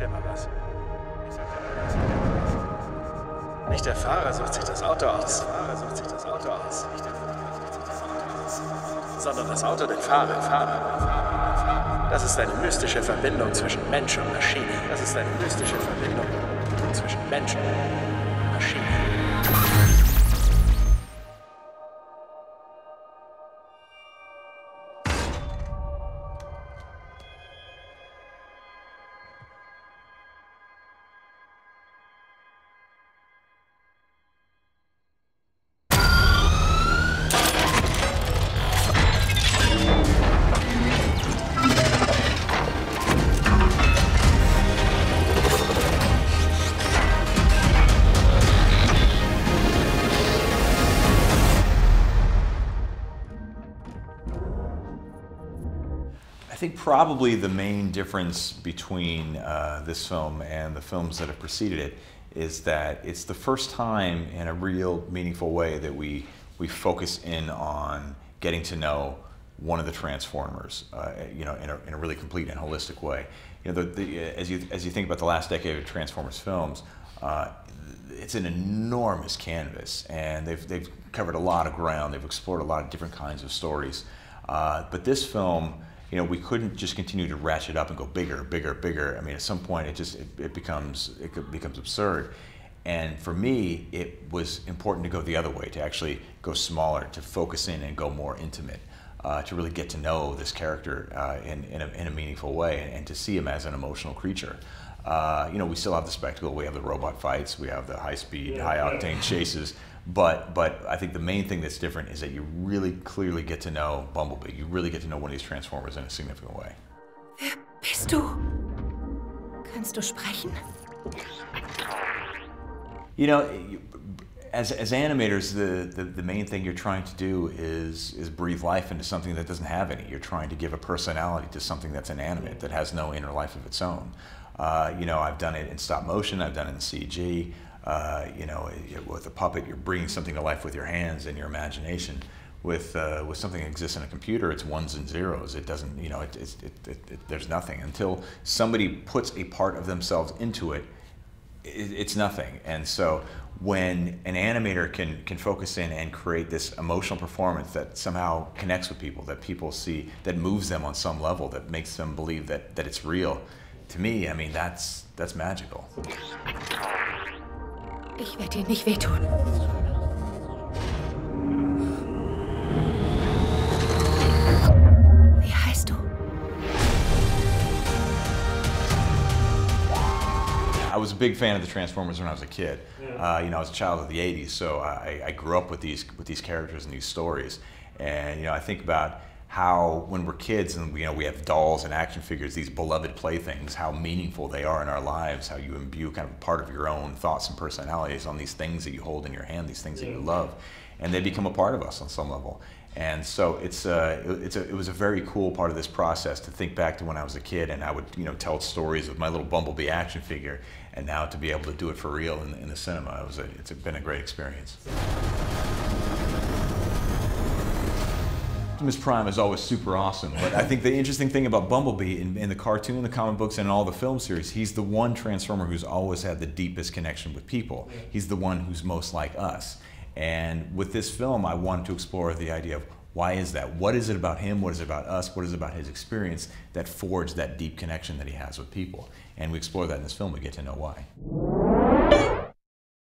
dir mal was. Nicht der Fahrer sucht sich das Auto aus. Sondern das Auto den Fahrer. Das ist eine mystische Verbindung zwischen Mensch und Maschine. I think probably the main difference between this film and the films that have preceded it is that it's the first time in a real meaningful way that we focus in on getting to know one of the Transformers, you know, in a really complete and holistic way. You know, as you think about the last decade of Transformers films, it's an enormous canvas, and they've covered a lot of ground. They've explored a lot of different kinds of stories. But this film, you know, we couldn't just continue to ratchet up and go bigger, bigger, bigger. I mean, at some point, it becomes absurd. And for me, it was important to go the other way, to actually go smaller, to focus in and go more intimate, to really get to know this character in a meaningful way, and to see him as an emotional creature. You know, we still have the spectacle, we have the robot fights, we have the high-speed, high-octane chases, but I think the main thing that's different is that you really clearly get to know Bumblebee. You really get to know one of these Transformers in a significant way. Wer bist du? Kannst du sprechen? You know, as animators, the main thing you're trying to do is breathe life into something that doesn't have any. You're trying to give a personality to something that's inanimate, that has no inner life of its own. You know, I've done it in stop motion, I've done it in CG. You know, with a puppet, you're bringing something to life with your hands and your imagination. With something that exists in a computer, it's ones and zeros. It doesn't, you know, there's nothing. Until somebody puts a part of themselves into it, it's nothing. And so when an animator can focus in and create this emotional performance that somehow connects with people, that people see, that moves them on some level, that makes them believe that it's real, to me, I mean, that's magical. Ich werde dir nicht wehtun. Wie heißt du? I was a big fan of the Transformers when I was a kid. You know, I was a child of the '80s, so I grew up with these characters and these stories. And you know, I think about how when we're kids and you know we have dolls and action figures, these beloved playthings, how meaningful they are in our lives, how you imbue kind of a part of your own thoughts and personalities on these things that you hold in your hand, these things that you love, and they become a part of us on some level. And so it was a very cool part of this process to think back to when I was a kid and I would, you know, tell stories of my little Bumblebee action figure, and now to be able to do it for real in the cinema, it's been a great experience. Optimus Prime is always super awesome, but I think the interesting thing about Bumblebee in the cartoon, the comic books, and all the film series, he's the one Transformer who's always had the deepest connection with people. He's the one who's most like us. And with this film, I wanted to explore the idea of why is that? What is it about him? What is it about us? What is it about his experience that forged that deep connection that he has with people? And we explore that in this film. We get to know why.